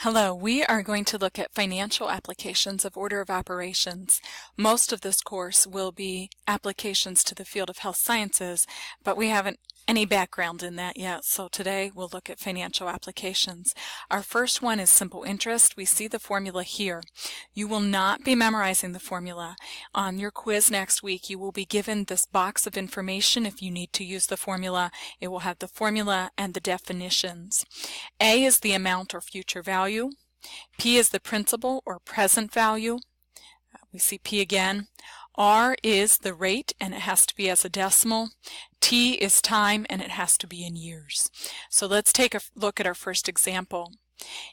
Hello, we are going to look at financial applications of order of operations. Most of this course will be applications to the field of health sciences, but we haven't any background in that yet, so today we'll look at financial applications. Our first one is simple interest. We see the formula here. You will not be memorizing the formula. On your quiz next week, you will be given this box of information if you need to use the formula. It will have the formula and the definitions. A is the amount or future value. P is the principal or present value. We see P again. R is the rate, and it has to be as a decimal. T is time, and it has to be in years. So let's take a look at our first example.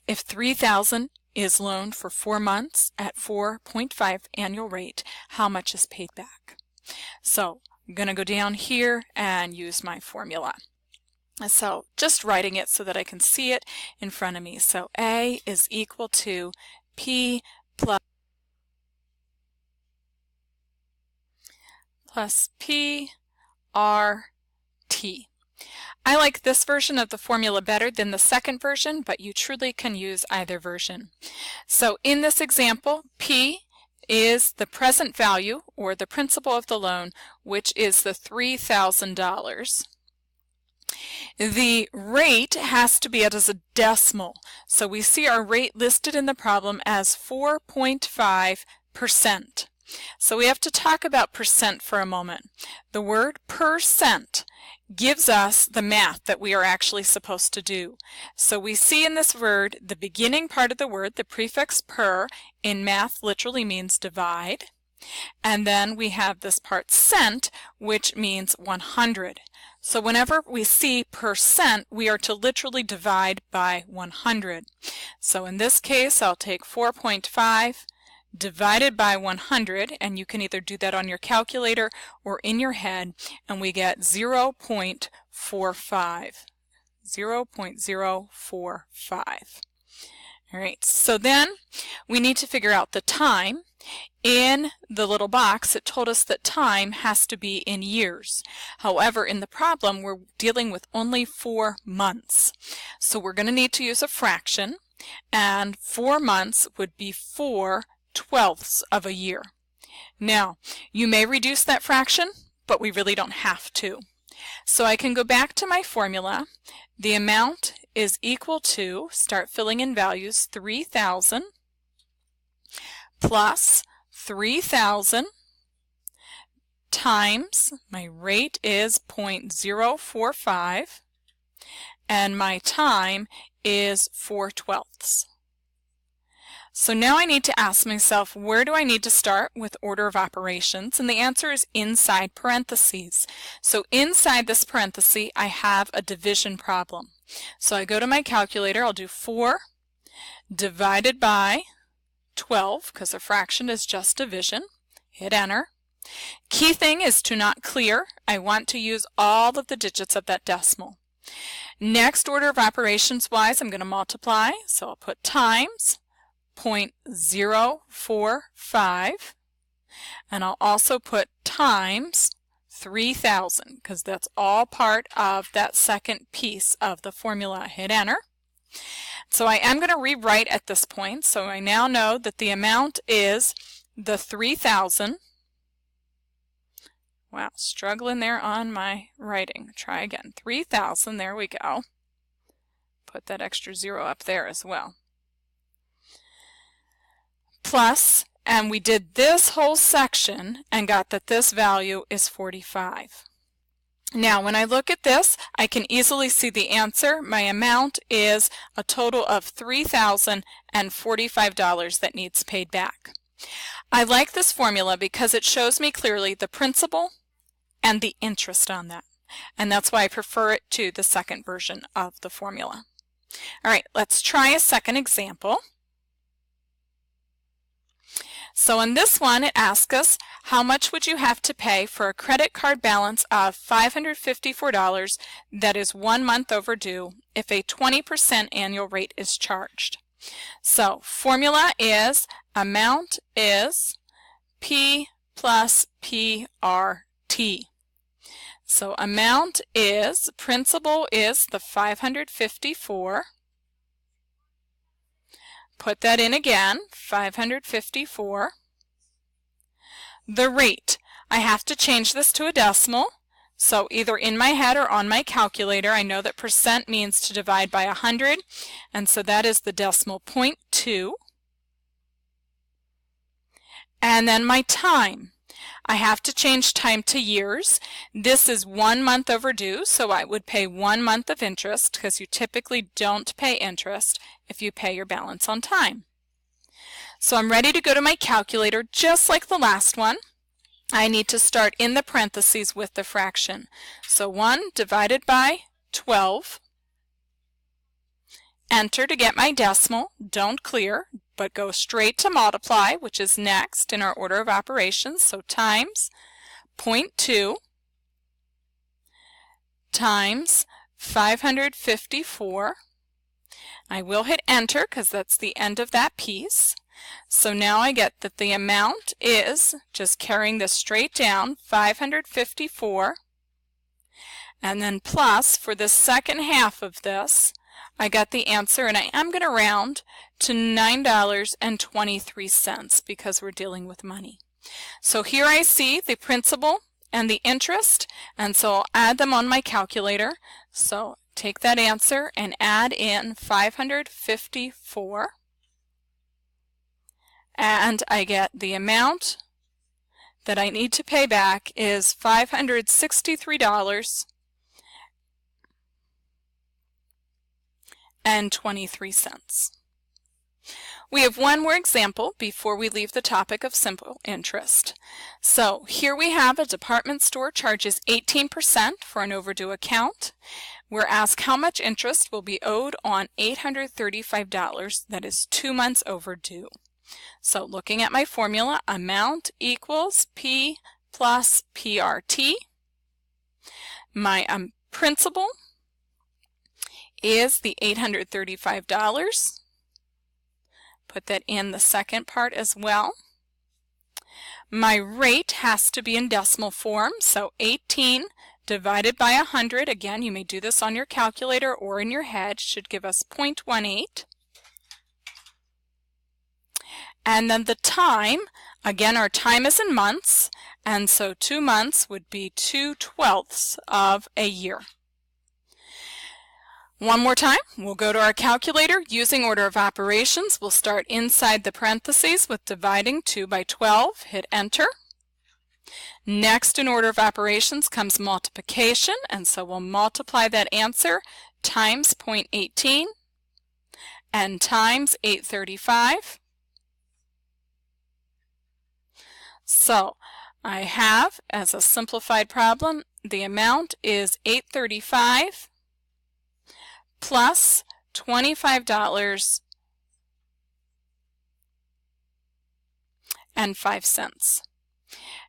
If $3,000 is loaned for 4 months at 4.5 annual rate, how much is paid back? So I'm going to go down here and use my formula. So just writing it so that I can see it in front of me. So A is equal to P plus P R T. I like this version of the formula better than the second version, but you truly can use either version. So in this example, P is the present value or the principal of the loan, which is the $3,000. The rate has to be as a decimal. So we see our rate listed in the problem as 4.5%. So we have to talk about percent for a moment. The word percent gives us the math that we are actually supposed to do. So we see in this word, the beginning part of the word, the prefix per, in math literally means divide. And then we have this part cent, which means 100. So whenever we see percent, we are to literally divide by 100. So in this case, I'll take 4.5 divided by 100, and you can either do that on your calculator or in your head, and we get 0.45. 0.045. All right, so then we need to figure out the time. In the little box, it told us that time has to be in years. However, in the problem, we're dealing with only 4 months. So we're going to need to use a fraction, and 4 months would be 4/12 of a year. Now, you may reduce that fraction, but we really don't have to. So I can go back to my formula. The amount is equal to, start filling in values, 3,000 plus 3,000 times, my rate is 0.045, and my time is 4/12. So now I need to ask myself, where do I need to start with order of operations? And the answer is inside parentheses. So inside this parenthesis, I have a division problem. So I go to my calculator, I'll do 4 divided by 12, because a fraction is just division. Hit enter. Key thing is to not clear. I want to use all of the digits of that decimal. Next, order of operations wise, I'm going to multiply. So I'll put times 0.045, and I'll also put times 3,000, because that's all part of that second piece of the formula. Hit enter. So I am going to rewrite at this point. So I now know that the amount is the 3,000. Wow, struggling there on my writing. Try again. 3,000, there we go. Put that extra 0 up there as well. Plus, and we did this whole section and got that this value is 45. Now, when I look at this, I can easily see the answer. My amount is a total of $3,045 that needs paid back. I like this formula because it shows me clearly the principal and the interest on that. And that's why I prefer it to the second version of the formula. All right, let's try a second example. So in this one, it asks us, how much would you have to pay for a credit card balance of $554 that is 1 month overdue if a 20% annual rate is charged? So formula is, amount is P plus PRT. So amount is, principal is the $554 put that in again, 554. The rate, I have to change this to a decimal. So either in my head or on my calculator, I know that percent means to divide by 100, and so that is the decimal 0.2. And then my time. I have to change time to years. This is 1 month overdue, so I would pay 1 month of interest because you typically don't pay interest if you pay your balance on time. So I'm ready to go to my calculator just like the last one. I need to start in the parentheses with the fraction. So 1 divided by 12. Enter to get my decimal. Don't clear, but go straight to multiply, which is next in our order of operations. So times 0.2 times 554. I will hit enter because that's the end of that piece. So now I get that the amount is, just carrying this straight down, 554, and then plus, for the second half of this, I got the answer, and I am going to round to $9.23 because we're dealing with money. So here I see the principal and the interest, and so I'll add them on my calculator. So take that answer and add in 554. And I get the amount that I need to pay back is $563.23. We have one more example before we leave the topic of simple interest. So here we have a department store charges 18% for an overdue account. We're asked how much interest will be owed on $835 that is 2 months overdue. So looking at my formula, amount equals P plus PRT. My principal is the $835. Put that in the second part as well. My rate has to be in decimal form, so 18 divided by 100, again you may do this on your calculator or in your head, should give us 0.18. And then the time, again our time is in months, and so 2 months would be 2/12 of a year. One more time, we'll go to our calculator. Using order of operations, we'll start inside the parentheses with dividing 2 by 12, hit enter. Next in order of operations comes multiplication, and so we'll multiply that answer times 0.18 and times 835. So I have, as a simplified problem, the amount is $835 plus $25.05.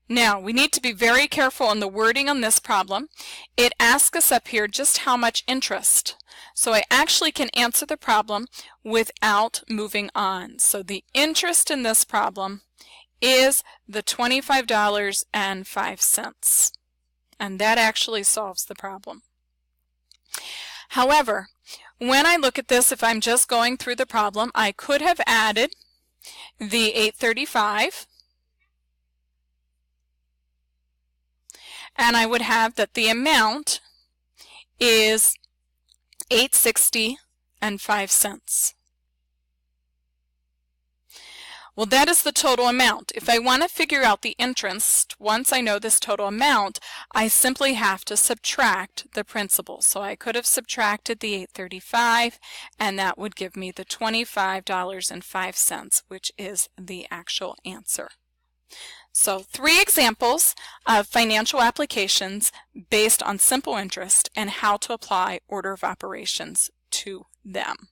Now, we need to be very careful in the wording on this problem. It asks us up here just how much interest. So I actually can answer the problem without moving on. So the interest in this problem is the $25.05. And that actually solves the problem. However, when I look at this, if I'm just going through the problem, I could have added the $835, and I would have that the amount is $860.05. Well, that is the total amount. If I want to figure out the interest, once I know this total amount, I simply have to subtract the principal. So I could have subtracted the $835, and that would give me the $25.05, which is the actual answer. So 3 examples of financial applications based on simple interest and how to apply order of operations to them.